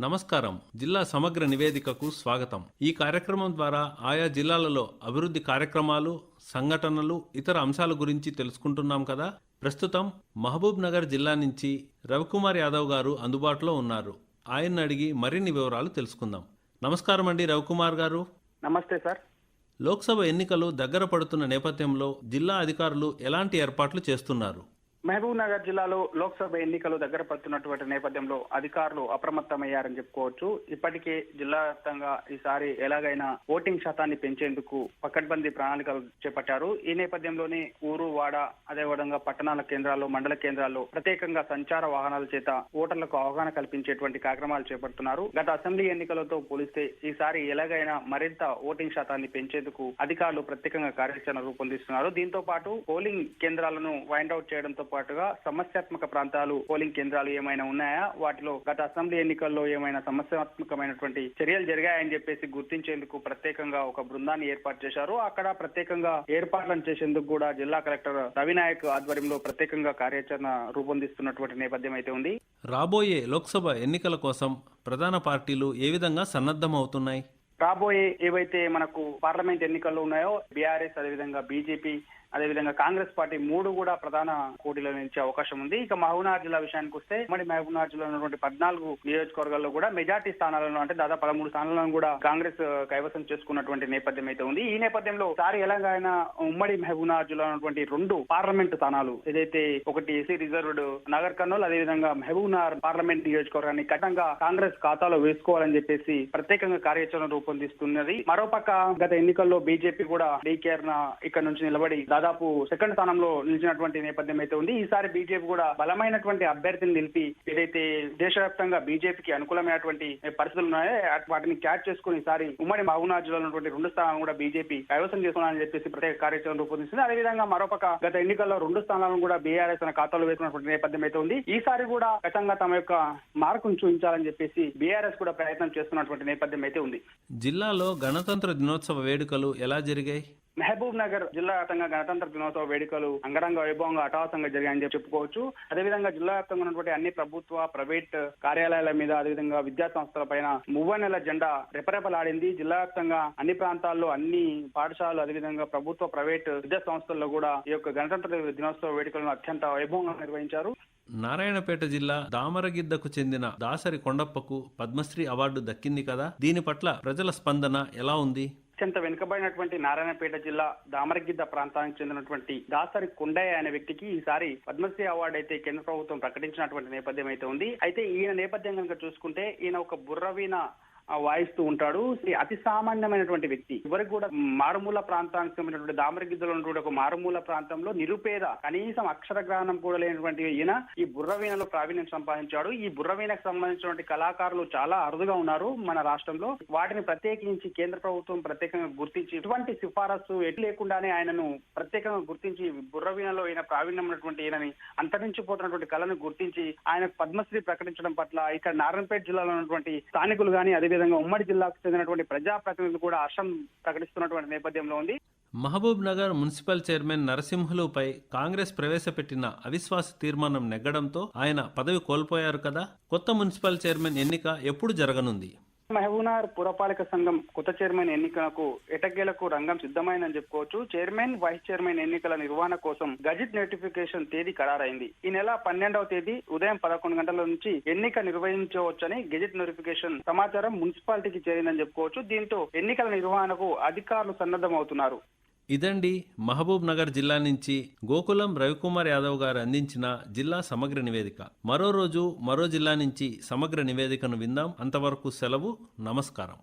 నమస్కారం. జిల్లా సమగ్ర నివేదికకు స్వాగతం. ఈ కార్యక్రమం ద్వారా ఆయా జిల్లాలలో అభివృద్ధి కార్యక్రమాలు, సంఘటనలు, ఇతర అంశాల గురించి తెలుసుకుంటున్నాం కదా. ప్రస్తుతం మహబూబ్ నగర్ జిల్లా నుంచి రవికుమార్ యాదవ్ గారు అందుబాటులో ఉన్నారు. ఆయన్ని అడిగి మరిన్ని వివరాలు తెలుసుకుందాం. నమస్కారం అండి రవికుమార్ గారు. నమస్తే సార్. లోక్సభ ఎన్నికలు దగ్గర పడుతున్న నేపథ్యంలో జిల్లా అధికారులు ఎలాంటి ఏర్పాట్లు చేస్తున్నారు? మహబూబ్ నగర్ జిల్లాలో లోక్సభ ఎన్నికలు దగ్గర పడుతున్నటువంటి నేపథ్యంలో అధికారులు అప్రమత్తమయ్యారని చెప్పుకోవచ్చు. ఇప్పటికే జిల్లా వ్యాప్తంగా ఈసారి ఎలాగైనా ఓటింగ్ శాతాన్ని పెంచేందుకు పకడ్బందీ ప్రణాళికలు చేపట్టారు. ఈ నేపథ్యంలోనే ఊరు, వాడ, అదేవిధంగా పట్టణాల కేంద్రాల్లో, మండల కేంద్రాల్లో ప్రత్యేకంగా సంచార వాహనాల చేత ఓటర్లకు అవగాహన కల్పించేటువంటి కార్యక్రమాలు చేపడుతున్నారు. గత అసెంబ్లీ ఎన్నికలతో పోలిస్తే ఈసారి ఎలాగైనా మరింత ఓటింగ్ శాతాన్ని పెంచేందుకు అధికారులు ప్రత్యేకంగా కార్యాచరణ రూపొందిస్తున్నారు. దీంతో పాటు పోలింగ్ కేంద్రాలను వైండ్ అవుట్ చేయడంతో పాటుగా సమస్యాత్మక ప్రాంతాలు, పోలింగ్ కేంద్రాలు ఏమైనా ఉన్నాయా, వాటిలో గత అసెంబ్లీ ఎన్నికల్లో ఏమైనా సమస్యాత్మకమైనటువంటి చర్యలు జరిగాయని చెప్పేసి గుర్తించేందుకు ప్రత్యేకంగా ఒక బృందాన్ని ఏర్పాటు చేశారు. అక్కడ ప్రత్యేకంగా ఏర్పాట్లను చేసేందుకు కూడా జిల్లా కలెక్టర్ రవినాయక్ ఆధ్వర్యంలో ప్రత్యేకంగా కార్యాచరణ రూపొందిస్తున్నటువంటి నేపథ్యం అయితే ఉంది. రాబోయే లోక్సభ ఎన్నికల కోసం ప్రధాన పార్టీలు ఏ విధంగా సన్నద్ధమవుతున్నాయి? రాబోయే ఏవైతే మనకు పార్లమెంట్ ఎన్నికల్లో ఉన్నాయో బీఆర్ఎస్, అదేవిధంగా బీజేపీ, అదేవిధంగా కాంగ్రెస్ పార్టీ మూడు కూడా ప్రధాన పోటీలో నిలిచే అవకాశం ఉంది. ఇక మహబూబ్నగర్ జిల్లా విషయానికి వస్తే మహబూబ్నగర్ జిల్లాలో ఉన్నటువంటి 14 నియోజకవర్గాల్లో కూడా మెజార్టీ స్థానాలను, అంటే దాదాపు 13 స్థానాలను కూడా కాంగ్రెస్ కైవసం చేసుకున్నటువంటి నేపథ్యం అయితే ఉంది. ఈ నేపథ్యంలో సారి ఎలాగైనా ఉమ్మడి మహబూబ్నగర్ జిల్లా ఉన్నటువంటి 2 పార్లమెంట్ స్థానాలు, ఏదైతే ఒకటి ఎస్సీ రిజర్వ్డ్ నగర్ కర్నూల్, అదేవిధంగా మహబూబ్నగర్ పార్లమెంట్ నియోజకవర్గాన్ని ఖచ్చితంగా కాంగ్రెస్ ఖాతాలో వేసుకోవాలని చెప్పేసి ప్రత్యేకంగా కార్యాచరణ రూపొందిస్తున్నది. మరోపక్క గత ఎన్నికల్లో బీజేపీ కూడా డీకేఆర్ ఇక్కడ నుంచి నిలబడి దాదాపు సెకండ్ స్థానంలో నిలిచినటువంటి నేపథ్యం అయితే ఉంది. ఈసారి బీజేపీ కూడా బలమైనటువంటి అభ్యర్థిని నిలిపి ఏదైతే దేశవ్యాప్తంగా బీజేపీకి అనుకూలమైనటువంటి పరిస్థితులు ఉన్నాయో వాటిని క్యాచ్ చేసుకుని ఈసారి ఉమ్మడి మహబూబ్నగర్ జిల్లాలో ఉన్నటువంటి 2 స్థానాలను కూడా బీజేపీ కైవసం చేసుకోవాలని చెప్పేసి ప్రత్యేక కార్యాచరణ రూపొందిస్తుంది. అదేవిధంగా మరోపక్క గత ఎన్నికల్లో 2 స్థానాలను కూడా బీఆర్ఎస్ తన ఖాతాలో వేసుకున్నటువంటి నేపథ్యం అయితే ఉంది. ఈసారి కూడా ఖచ్చితంగా తమ యొక్క మార్కును చూపించాలని చెప్పేసి బీఆర్ఎస్ కూడా ప్రయత్నం చేస్తున్నటువంటి నేపథ్యం అయితే ఉంది. జిల్లాలో గణతంత్ర దినోత్సవ వేడుకలు ఎలా జరిగాయి? మహబూబ్ నగర్ జిల్లా వ్యాప్తంగా గణతంత్ర దినోత్సవ వేడుకలు అంగరంగ వైభవంగా అటహాసంగా జరిగాయని చెప్పుకోవచ్చు. అదేవిధంగా జిల్లా వ్యాప్తంగా ఉన్నటువంటి అన్ని ప్రభుత్వ, ప్రైవేట్ కార్యాలయాల మీద, అదేవిధంగా విద్యా సంస్థల పైన మువ్వన్నెల జెండా రెపరెపలాడింది. జిల్లా వ్యాప్తంగా అన్ని ప్రాంతాల్లో, అన్ని పాఠశాలలు, అదేవిధంగా ప్రభుత్వ, ప్రైవేట్ విద్యా సంస్థల్లో కూడా ఈ యొక్క గణతంత్ర దినోత్సవ వేడుకలను అత్యంత వైభవంగా నిర్వహించారు. నారాయణపేట జిల్లా దామరగిద్దకు చెందిన దాసరి కొండప్పకు పద్మశ్రీ అవార్డు దక్కింది కదా. దీని పట్ల ప్రజల స్పందన ఎలా ఉంది? అత్యంత వెనుకబడినటువంటి నారాయణపేట జిల్లా దామరగిద్ద ప్రాంతానికి చెందినటువంటి దాసరి కొండయ్య అనే వ్యక్తికి ఈసారి పద్మశ్రీ అవార్డు అయితే కేంద్ర ప్రభుత్వం ప్రకటించినటువంటి నేపథ్యం అయితే ఉంది. అయితే ఈయన నేపథ్యం కనుక చూసుకుంటే ఈయన ఒక బుర్రవీణ వాయిస్తూ ఉంటాడు. అతి సామాన్యమైనటువంటి వ్యక్తి. ఎవరికి కూడా మారుమూల ప్రాంతానికి సంబంధించినటువంటి దామరగిద్దలో ఉన్నటువంటి ఒక మారుమూల ప్రాంతంలో నిరుపేద, కనీసం అక్షర గ్రహణం కూడా లేనటువంటి ఈయన ఈ బుర్రవీణలో ప్రావీణ్యం సంపాదించాడు. ఈ బుర్రవీణకు సంబంధించినటువంటి కళాకారులు చాలా అరుదుగా ఉన్నారు మన రాష్ట్రంలో. వాటిని ప్రత్యేకించి కేంద్ర ప్రభుత్వం ప్రత్యేకంగా గుర్తించి ఇటువంటి సిఫారసు ఎటు లేకుండానే ఆయనను ప్రత్యేకంగా గుర్తించి బుర్రవీణలో ఈయన ప్రావీణ్యం ఉన్నటువంటి ఈయనని అంతరించిపోతున్నటువంటి కళను గుర్తించి ఆయనకు పద్మశ్రీ ప్రకటించడం పట్ల ఇక్కడ నారాయణపేట జిల్లాలో ఉన్నటువంటి స్థానికులు కానీ, అదేవిధంగా ఉమ్మడి జిల్లాకు చెందినటువంటి ప్రజాప్రతినిధులు కూడా హర్షం ప్రకటిస్తున్నటువంటి నేపథ్యంలో ఉంది. మహబూబ్ నగర్ మున్సిపల్ చైర్మన్ నరసింహులుపై కాంగ్రెస్ ప్రవేశపెట్టిన అవిశ్వాస తీర్మానం నెగ్గడంతో ఆయన పదవి కోల్పోయారు కదా. కొత్త మున్సిపల్ చైర్మన్ ఎన్నిక ఎప్పుడు జరగనుంది? మహబూబ్నగర్ పురపాలక సంఘం కొత్త చైర్మన్ ఎన్నికలకు ఎటకేలకు రంగం సిద్ధమైందని చెప్పుకోవచ్చు. చైర్మన్, వైస్ చైర్మన్ ఎన్నికల నిర్వహణ కోసం గజెట్ నోటిఫికేషన్ తేదీ ఖరారైంది. ఈ నెల 12వ తేదీ ఉదయం 11 గంటల నుంచి ఎన్నిక నిర్వహించవచ్చని గెజెట్ నోటిఫికేషన్ సమాచారం మున్సిపాలిటీకి చేరిందని చెప్పుకోవచ్చు. దీంతో ఎన్నికల నిర్వహణకు అధికారులు సన్నద్ధమవుతున్నారు. ఇదండి మహబూబ్ నగర్ జిల్లా నుంచి గోకులం రవికుమార్ యాదవ్ గారు అందించిన జిల్లా సమగ్ర నివేదిక. మరో రోజు మరో జిల్లా నుంచి సమగ్ర నివేదికను విందాం. అంతవరకు సెలవు. నమస్కారం.